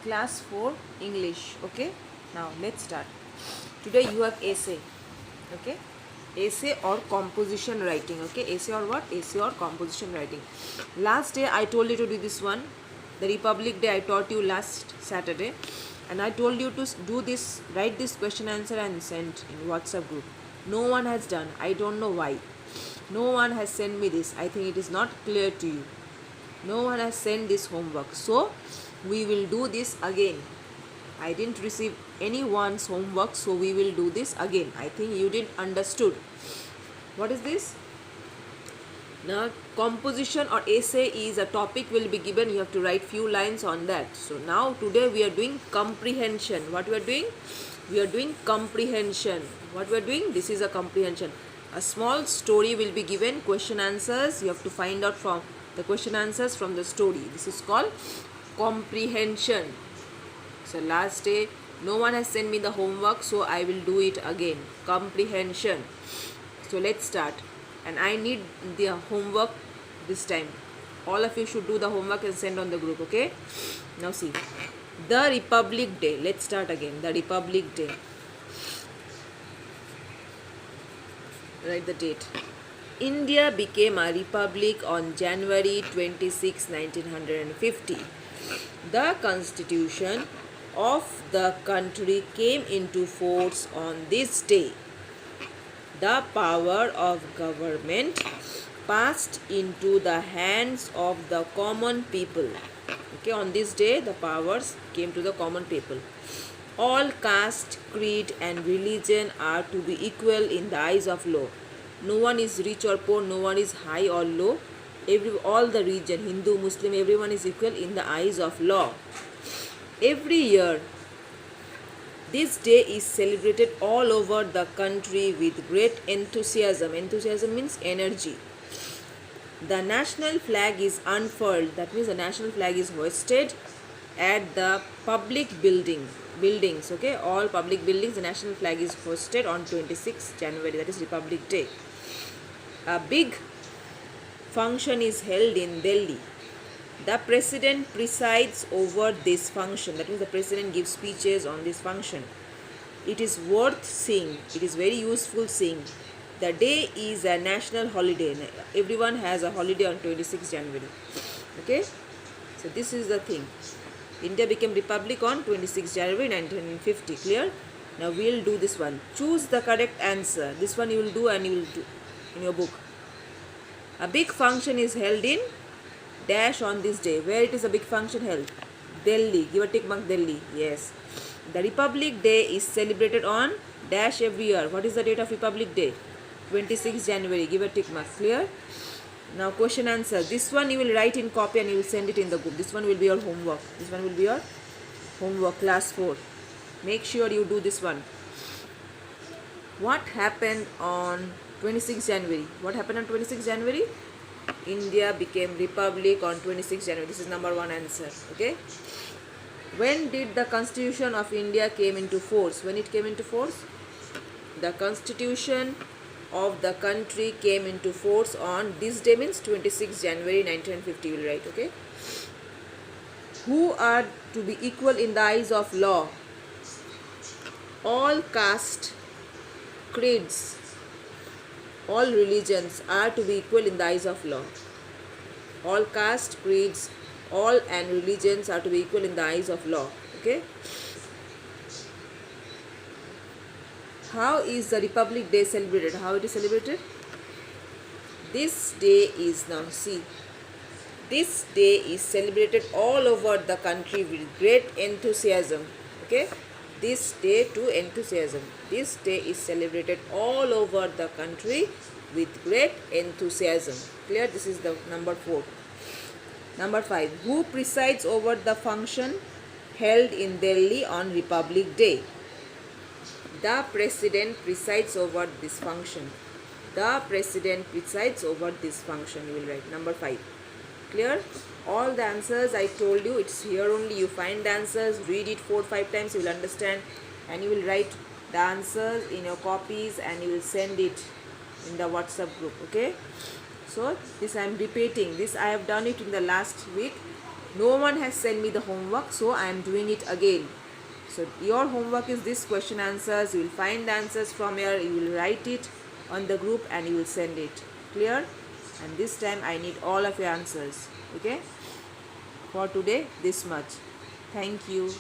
Class 4 English. Okay, now let's start. Today you have essay. Okay, essay or composition writing. Okay, essay or what? Essay or composition writing. Last day I told you to do this one. The Republic Day I taught you last Saturday, and I told you to do this, write this question answer and send in WhatsApp group. No one has done. I don't know why. No one has sent me this. I think it is not clear to you. No one has sent this homework, so we will do this again. I didn't receive anyone's homework, so we will do this again. I think you didn't understood. What is this? Now composition or essay is a topic will be given. You have to write few lines on that. So now today we are doing comprehension. What we are doing? We are doing comprehension. What we are doing? This is a comprehension. A small story will be given. Question answers. You have to find out from the question answers from the story. This is called comprehension. So last day no one has sent me the homework, so I will do it again. Comprehension. So let's start. And I need the homework this time. All of you should do the homework and send on the group, okay? Now see. The Republic Day. Let's start again. The Republic Day. Write the date. India became a republic on January 26, 1950. The constitution of the country came into force on this day. The power of government passed into the hands of the common people. Okay, on this day the powers came to the common people. All caste, creed and religion are to be equal in the eyes of law. No one is rich or poor, no one is high or low. All the region, Hindu, Muslim, everyone is equal in the eyes of law. Every year, this day is celebrated all over the country with great enthusiasm. Enthusiasm means energy. The national flag is unfurled. That means the national flag is hoisted at the public buildings. Okay, all public buildings, the national flag is hoisted on 26 January. That is Republic Day. A big function is held in Delhi. The president presides over this function. That means the president gives speeches on this function. It is worth seeing. It is very useful seeing. The day is a national holiday. Everyone has a holiday on 26 January. Okay? So this is the thing. India became republic on 26 January 1950. Clear? Now we will do this one. Choose the correct answer. This one you will do and you will do in your book. A big function is held in dash on this day. Where it is a big function held? Delhi. Give a tick mark, Delhi. Yes. The Republic Day is celebrated on dash every year. What is the date of Republic Day? 26 January. Give a tick mark. Clear? Now question answer. This one you will write in copy and you will send it in the group. This one will be your homework. This one will be your homework, class 4. Make sure you do this one. What happened on 26 January? What happened on 26 January? India became republic on 26 January. This is number 1 answer. Okay. When did the Constitution of India came into force? When it came into force? The Constitution of the country came into force on this day, means 26 January 1950. You will write. Okay. Who are to be equal in the eyes of law? All caste, creeds, all religions are to be equal in the eyes of law. All caste, creeds, all and religions are to be equal in the eyes of law. Okay. How is the Republic Day celebrated? How it is celebrated? This day is, now see, this day is celebrated all over the country with great enthusiasm. Okay. This day to enthusiasm. This day is celebrated all over the country with great enthusiasm. Clear? This is the number 4. Number 5. Who presides over the function held in Delhi on Republic Day? The president presides over this function. The president presides over this function. You will write number 5. Clear? All the answers I told you, it's here only. You find the answers, read it 4-5 times, you will understand, and you will write the answers in your copies and you will send it in the WhatsApp group. Okay. So this I am repeating. This I have done it in the last week. No one has sent me the homework, so I am doing it again. So your homework is this question answers. You will find the answers from here. You will write it on the group and you will send it. Clear? And this time I need all of your answers. Okay? For today, this much. Thank you.